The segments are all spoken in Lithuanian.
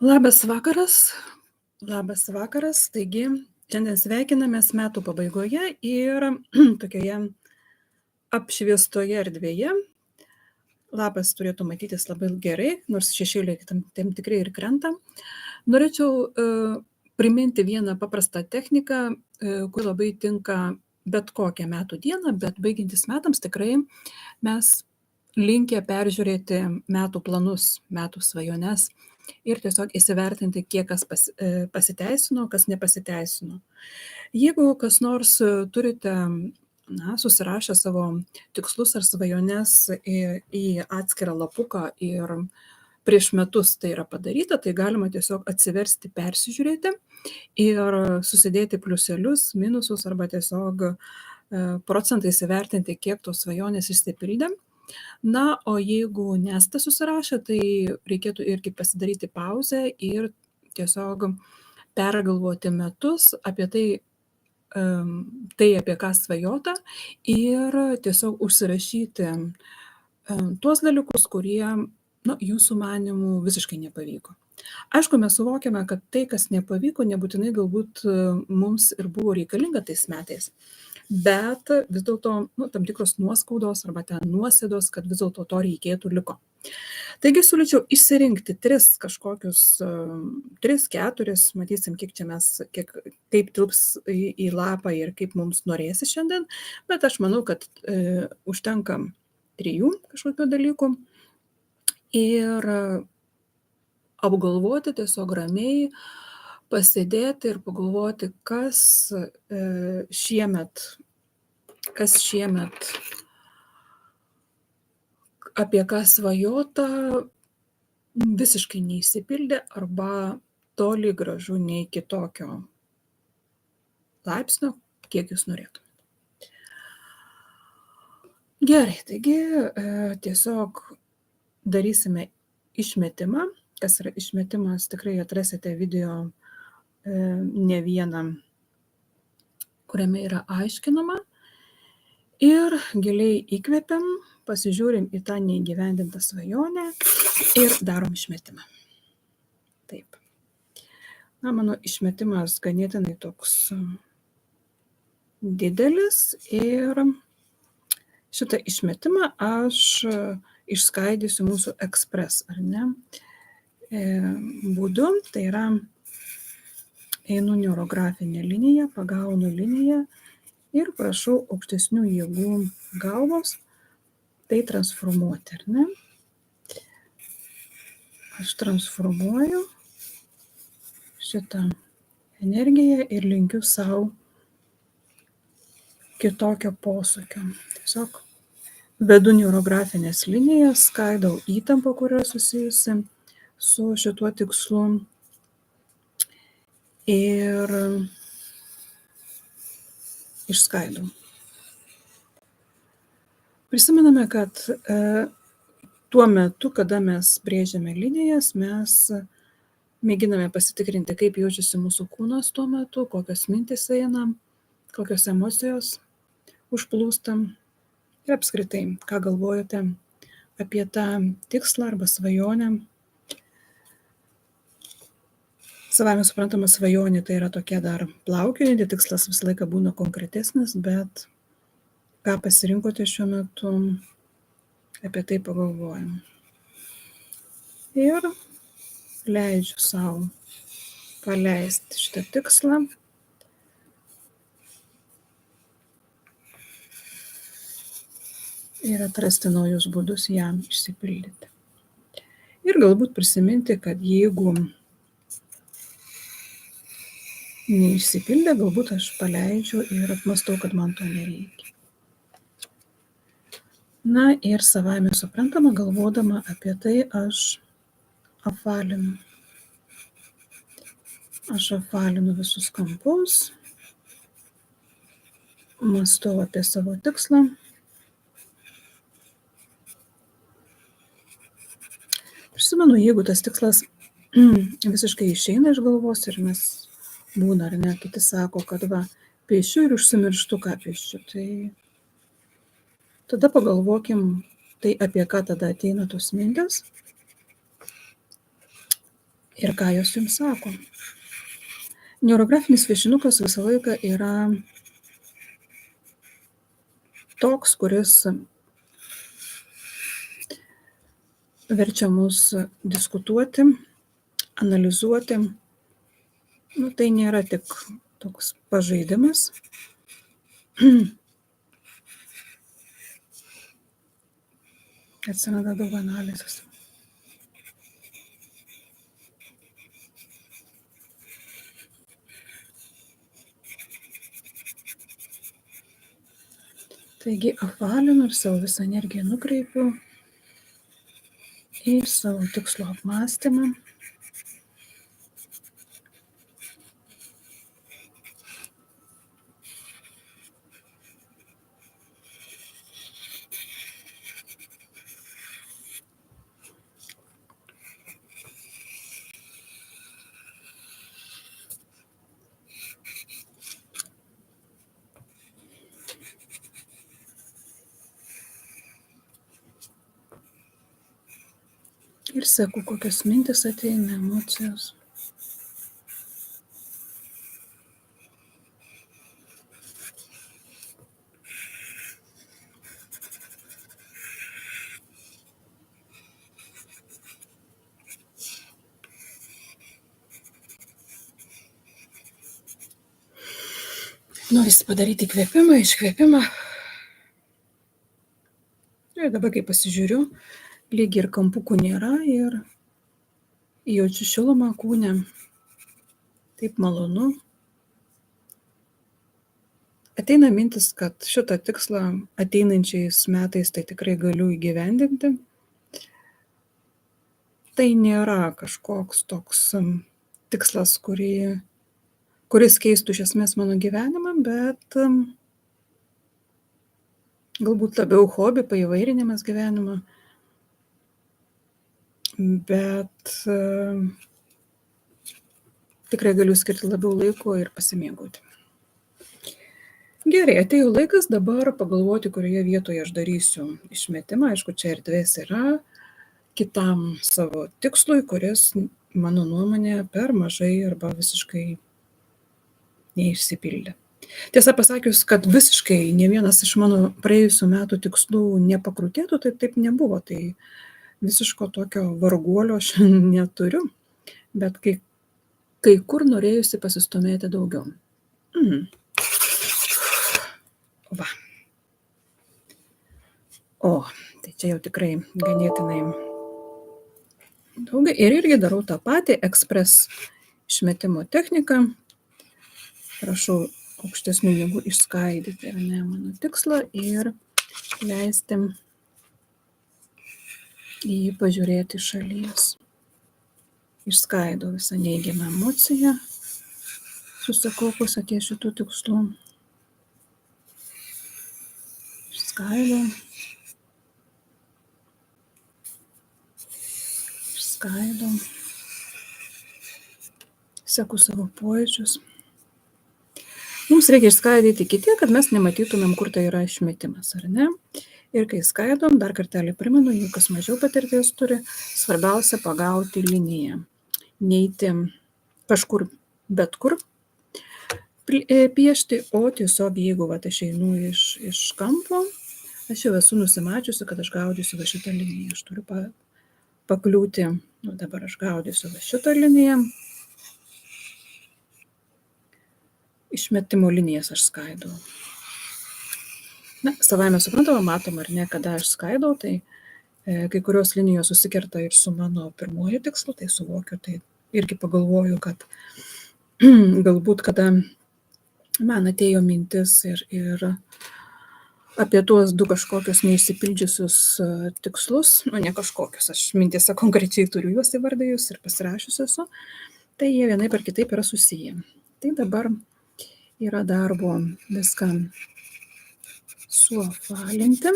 Labas vakaras. Labas vakaras. Taigi, šiandien sveikinamės metų pabaigoje ir tokioje apšviestoje erdvėje. Lapas turėtų matytis labai gerai, nors šešėliai tam tikrai ir krenta. Norėčiau priminti vieną paprastą techniką, kuri labai tinka bet kokią metų dieną, bet baigiantis metams tikrai mes linkę peržiūrėti metų planus, metų svajones ir tiesiog įsivertinti, kiek kas pasiteisino, kas nepasiteisino. Jeigu kas nors turite susirašę savo tikslus ar svajones į atskirą lapuką ir prieš metus tai yra padaryta, tai galima tiesiog atsiversti, persižiūrėti ir susidėti pliuselius, minusus arba tiesiog procentais įvertinti, kiek tos svajonės išsipildė. Na, o jeigu nesate susirašę, tai reikėtų irgi pasidaryti pauzę ir tiesiog pergalvoti metus apie tai, apie ką svajota ir tiesiog užsirašyti tuos dalykus, kurie jūsų manimų visiškai nepavyko. Aišku, mes suvokiame, kad tai, kas nepavyko, nebūtinai galbūt mums ir buvo reikalinga tais metais. Bet vis dėlto tam tikros nuoskaudos arba ten nuosėdos, kad vis dėlto to reikėtų liko. Taigi siūlyčiau išsirinkti 3-4, matysim, kaip tilps į lapą ir kaip mums norėsi šiandien, bet aš manau, kad užtenka 3 kažkokių dalykų ir apgalvoti tiesiog ramiai, pasėdėti ir pagalvoti, kas šiemet, apie ką svajota, visiškai neįsipildė arba toli gražu nei kitokio laipsnio, kiek jūs norėtumėte. Gerai, taigi tiesiog darysime išmetimą. Kas yra išmetimas, tikrai atrasite video ne vieną, kuriame yra aiškinama. Ir giliai įkvepiam, pasižiūrim į tą neįgyvendintą svajonę ir darom išmetimą. Taip. Na, mano išmetimas ganėtinai toks didelis ir šitą išmetimą aš išskaidysiu mūsų ekspres, ar ne, būdu. Tai yra, einu neurografinę liniją, pagaunu liniją ir prašau aukštesnių jėgų galvos tai transformuoti, ar ne? Aš transformuoju šitą energiją ir linkiu savo kitokio posūkio. Tiesiog vedu neurografinės linijas, skaidau įtampą, kurio susijusi su šituo tikslu ir išskaidau. Prisimename, kad tuo metu, kada mes brėžiame linijas, mes mėginame pasitikrinti, kaip jaučiasi mūsų kūnas tuo metu, kokios mintys eina, kokios emocijos užplūsta ir apskritai, ką galvojate apie tą tikslą arba svajonę. Savame suprantama, svajonė tai yra tokia dar plaukiojanti, tikslas visą laiką būna konkretesnis, bet ką pasirinkote šiuo metu, apie tai pagalvojam. Ir leidžiu savo paleisti šitą tikslą. Ir atrasti naujus būdus jam išsipildyti. Ir galbūt prisiminti, kad jeigu neišsipildė, galbūt aš paleidžiu ir apmąstau, kad man to nereikia. Na ir savaime suprantama, galvodama apie tai, aš apvalinu. Aš apvalinu visus kampus, mąstau apie savo tikslą. Prisimenu, jeigu tas tikslas visiškai išeina iš galvos ir mes būna, ar ne, kiti sako, kad piešiu ir užsimirštu, ką piešiu. Tai tada pagalvokim, tai apie ką tada ateina tos mintis. ir ką jos jums sako. Neurografinis piešinukas visą laiką yra toks, kuris verčia mus diskutuoti, analizuoti. Tai nėra tik toks pažaidimas. Atsiranda daug analizės. Taigi apvalinu ir savo visą energiją nukreipiu į savo tikslo apmąstymą. Ir seku, kokios mintis ateina, emocijos. Norisi padaryti įkvėpimą, iškvėpimą. Ir dabar, kai pasižiūriu, lyg ir kampukų nėra ir jaučiu šilumą kūne. Taip malonu. Ateina mintis, kad šitą tikslą ateinančiais metais tai tikrai galiu įgyvendinti. Tai nėra kažkoks toks tikslas, kuris keistų iš esmės mano gyvenimą, bet galbūt labiau hobį, paįvairinimas gyvenimo. Bet tikrai galiu skirti labiau laiko ir pasimėgauti. Gerai, atėjo laikas dabar pagalvoti, kurioje vietoje aš darysiu išmetimą. Aišku, čia erdvės yra kitam savo tikslui, kuris, mano nuomonė, per mažai arba visiškai neišsipildė. Tiesą pasakius, kad visiškai ne vienas iš mano praėjusių metų tikslų nepakrutėtų, tai taip nebuvo. Tai visiško tokio varguolio aš neturiu, bet kai kur norėjusi pasistumėti daugiau. Va. Tai čia jau tikrai ganėtinai daug. Ir irgi darau tą patį ekspres išmetimo techniką. Prašau aukštesnių jėgų išskaidyti mano tikslą ir leisti į jį pažiūrėti iš šalies. Išskaidau visą neigiamą emociją, susikaupusią ties šitų tikslų. Išskaidau. Seku savo pojūčius. Mums reikia išskaidyti iki tiek, kad mes nematytumėm, kur tai yra išmetimas, ar ne? Ir kai skaidom, dar kartelį primenu, jeigu kas mažiau patirties turi, svarbiausia pagauti liniją. Neiti kažkur, bet kur piešti, o tiesiog jeigu aš einu iš kampo, aš jau esu nusimačiusi, kad aš gaudysiu va šitą liniją. Aš turiu pakliūti, dabar aš gaudysiu va šitą liniją. Išmetimo linijas aš skaidau. Savaime suprantama, matom ar ne, kada aš skaidau, tai kai kurios linijos susikerta ir su mano pirmuoju tikslu, tai suvokiu, tai irgi pagalvoju, kad galbūt kada man atėjo mintis ir apie tuos du kažkokius neišsipildžiusius tikslus, ne kažkokius, aš mintyse konkrečiai turiu juos įvardėjus ir pasirašius esu, tai jie vienaip ar kitaip yra susiję. Tai dabar yra darbo viską suapvalinti.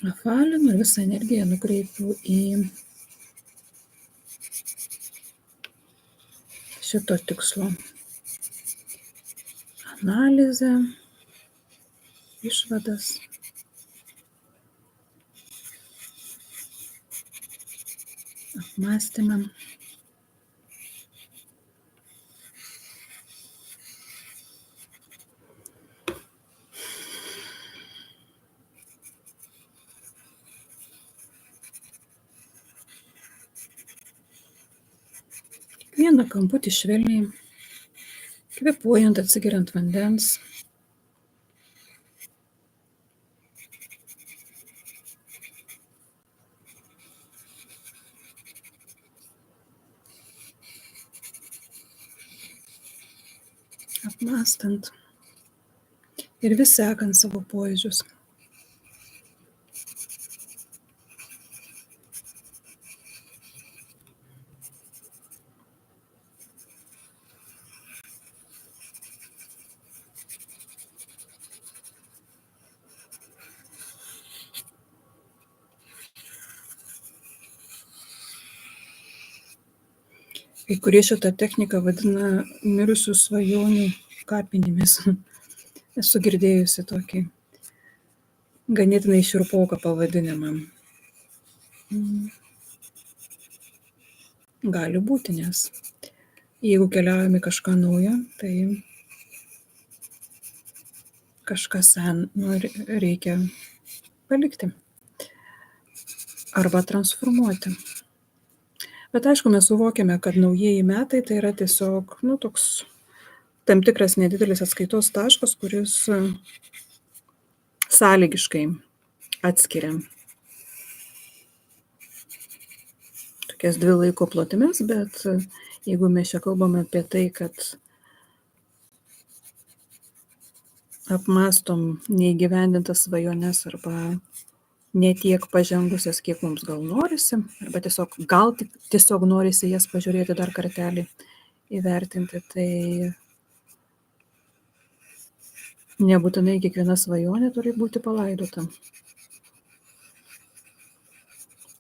Apvalinu ir visą energiją nukreipiu į šito tikslo analizę. išvadas. Apmąstymam. Vieną kamputį švelniai, kvėpuojant, atsigeriant vandens. Apmąstant ir vis sekant savo pojūčius. Kai kurie šitą techniką vadina mirusių svajonių kapinėmis. Esu girdėjusi tokį ganėtinai šiurpoką pavadinimą. Gali būti, nes jeigu keliaujame kažką naujo, tai kažką seno reikia palikti arba transformuoti. Bet aišku, mes suvokiame, kad naujieji metai tai yra tiesiog toks tam tikras nedidelis atskaitos taškas, kuris sąlygiškai atskiria tokias dvi laiko plotmes, bet jeigu mes čia kalbame apie tai, kad apmąstom neįgyvendintas svajones arba ne tiek pažengusias, kiek mums gal norisi, arba tiesiog norisi jas pažiūrėti dar kartelį, įvertinti, tai nebūtinai kiekviena svajonė turi būti palaidota.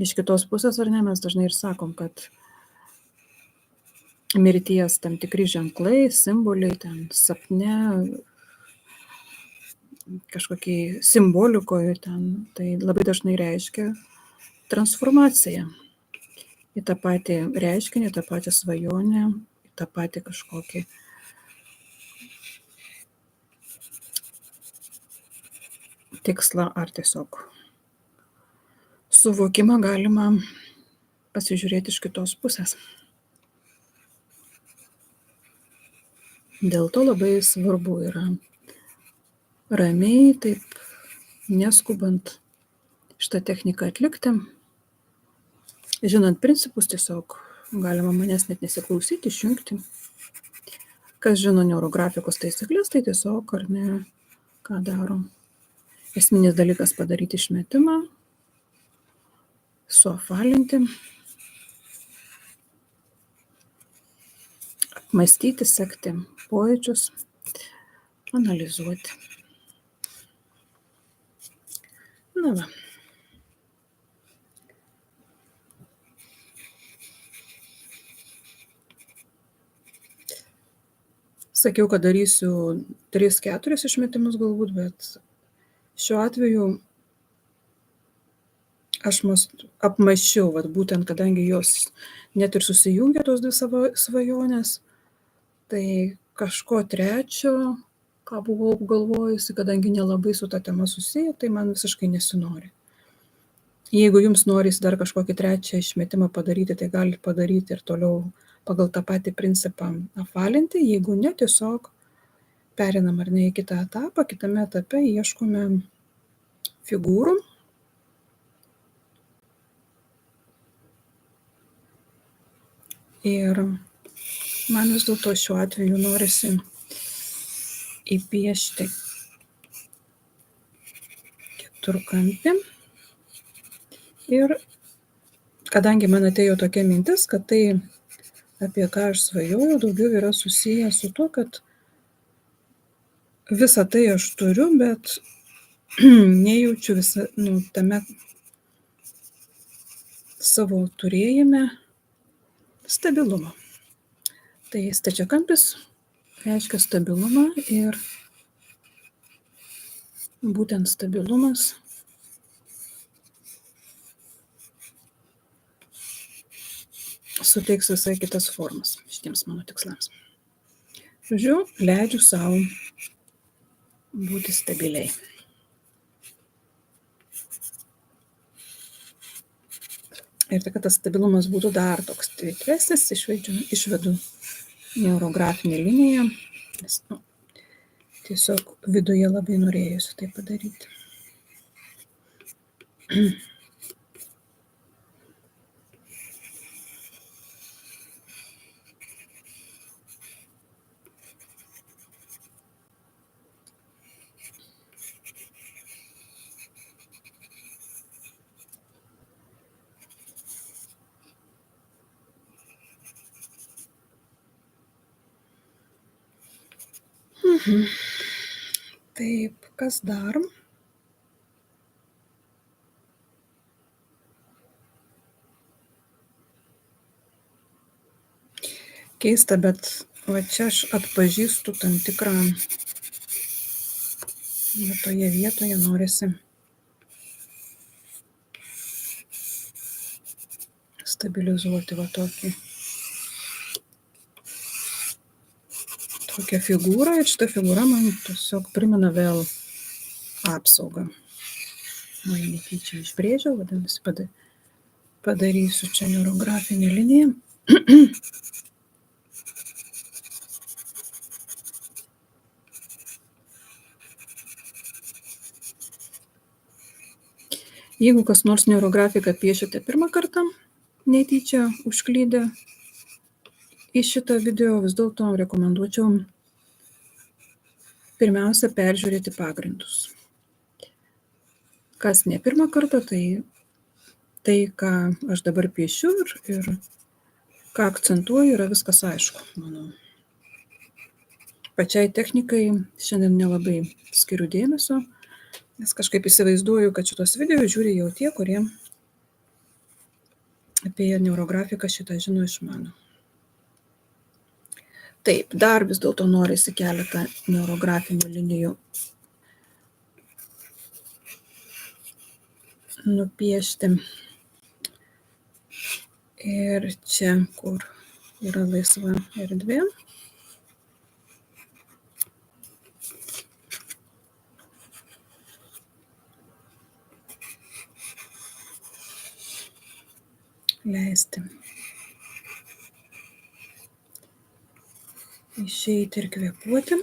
Iš kitos pusės, ar ne, mes dažnai ir sakom, kad mirties tam tikri ženklai, simboliai, ten sapne, kažkokiai simbolikoje ten, tai labai dažnai reiškia transformaciją į tą patį reiškinį, tą pačią svajonę, į tą patį kažkokį tikslą ar tiesiog suvokimą galima pasižiūrėti iš kitos pusės. Dėl to labai svarbu yra ramiai, taip neskubant šitą techniką atlikti. Žinant principus, tiesiog galima manęs net nesiklausyti, išjungti. Kas žino neurografikos taisyklės, tai tiesiog, ar ne, ką daro. Esminis dalykas padaryti išmetimą, suapvalinti, apmąstyti, sekti pojūčius, analizuoti. Na va. Sakiau, kad darysiu 3-4 išmetimus galbūt, bet šiuo atveju aš apmąsčiau, būtent kadangi jos net ir susijungia tos dvi savo svajonės, tai kažko trečio, ką buvau apgalvojusi, kadangi nelabai su ta tema susiję, tai man visiškai nesinori. Jeigu jums norisi dar kažkokį trečią išmetimą padaryti, tai galite padaryti ir toliau pagal tą patį principą apvalinti, jeigu ne, tiesiog perinam ar ne į kitą etapą, kitame etape ieškome figūrų. Ir man vis dėlto šiuo atveju norisi įpiešti keturkampį. Ir kadangi man atėjo tokia mintis, kad tai, apie ką aš svajojau, daugiau yra susiję su tuo, kad visą tai aš turiu, bet nejaučiu tame savo turėjime stabilumo. Tai stačiakampis reiškia stabilumą ir būtent stabilumas suteiks visai kitas formas šitiems mano tikslams. Žodžiu, leidžiu savo būti stabiliai. Ir tai, kad tas stabilumas būtų dar toks tvirtesnis, išvedu neurografinę liniją, nes tiesiog viduje labai norėjusi tai padaryti. Taip, kas dar? Keista, bet va čia aš atpažįstu tam tikrą, toje vietoje norisi stabilizuoti va tokią figūrą, ir šita figūra man tiesiog primena vėl apsaugą. O jei netyčia išbrėžiau, vadinasi, padarysiu čia neurografinę liniją. Jeigu kas nors neurografiką piešiate pirmą kartą, netyčia užklydę į šitą video, vis dėlto rekomenduočiau pirmiausia peržiūrėti pagrindus. Kas ne pirmą kartą, tai ką aš dabar piešiu ir ką akcentuoju, yra viskas aišku, manau. Pačiai technikai šiandien nelabai skiriu dėmesio, nes kažkaip įsivaizduoju, kad šitos video žiūri jau tie, kurie apie neurografiką šitą žino išmano. Taip, dar vis dėlto norisi keletą neurografinių linijų nupiešti. Ir čia, kur yra laisva erdvė, leisti išeiti ir kvėpuoti.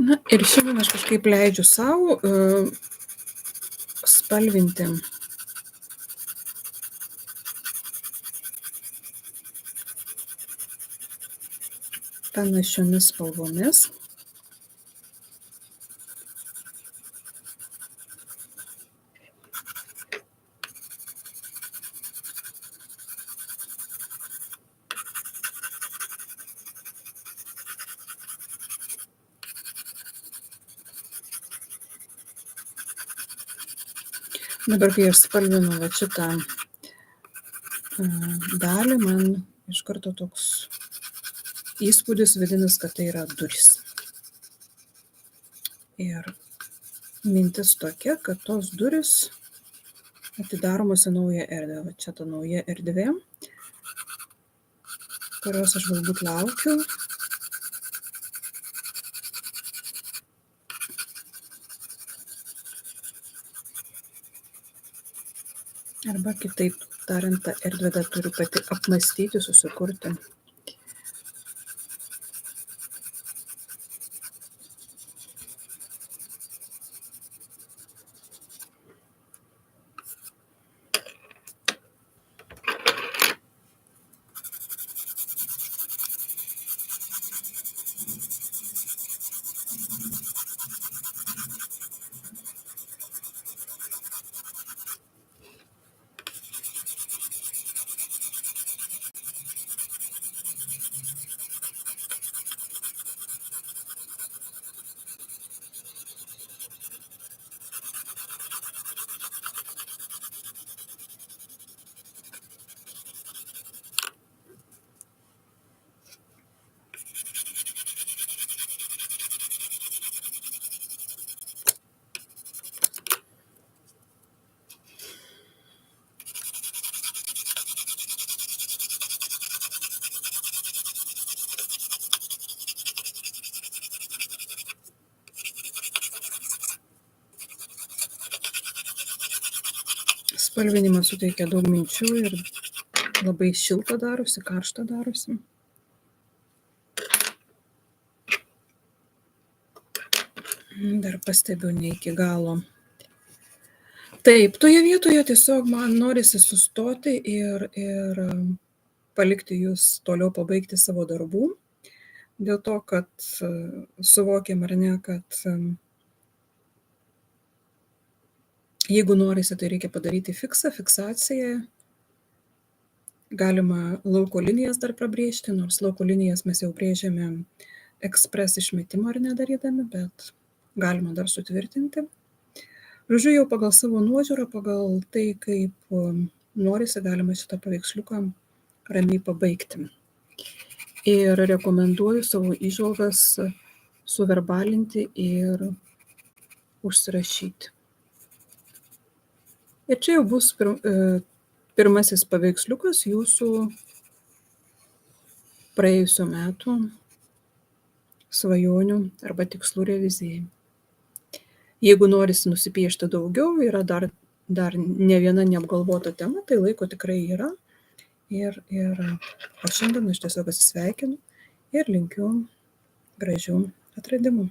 Na ir šiandien aš kažkaip leidžiu savo spalvinti panašiomis spalvomis. Dabar, kai aš spalvinu va šitą dalį, man iš karto toks įspūdis vidinis, kad tai yra durys. Ir mintis tokia, kad tos durys atidaromos į naują erdvę. Va čia ta nauja erdvė, kurios aš galbūt laukiu. Arba kitaip tariant, tą erdvę dar turiu pati apmąstyti, susikurti. Spalvinimas suteikia daug minčių ir labai šilta darosi, karšta darosi. Dar pastebiu ne iki galo. Taip, toje vietoje tiesiog man norisi sustoti ir palikti jūs toliau pabaigti savo darbų. Dėl to, kad suvokiam ar ne, kad jeigu norisi, tai reikia padaryti fiksaciją. Galima lauko linijas dar prabrėžti, nors lauko linijas mes jau brėžėme ekspres išmetimo ar nedarydami, bet galima dar sutvirtinti. Žodžiu, jau pagal savo nuožiūrą, pagal tai, kaip norisi, galima šitą paveiksliuką ramiai pabaigti. Ir rekomenduoju savo įžvalgas suverbalinti ir užsirašyti. Ir čia jau bus pirmasis paveiksliukas jūsų praėjusio metų svajonių arba tikslų revizijai. Jeigu norisi nusipiešti daugiau, yra dar ne viena neapgalvota tema, tai laiko tikrai yra. O šiandien aš tiesiog atsisveikinu ir linkiu gražių atradimų.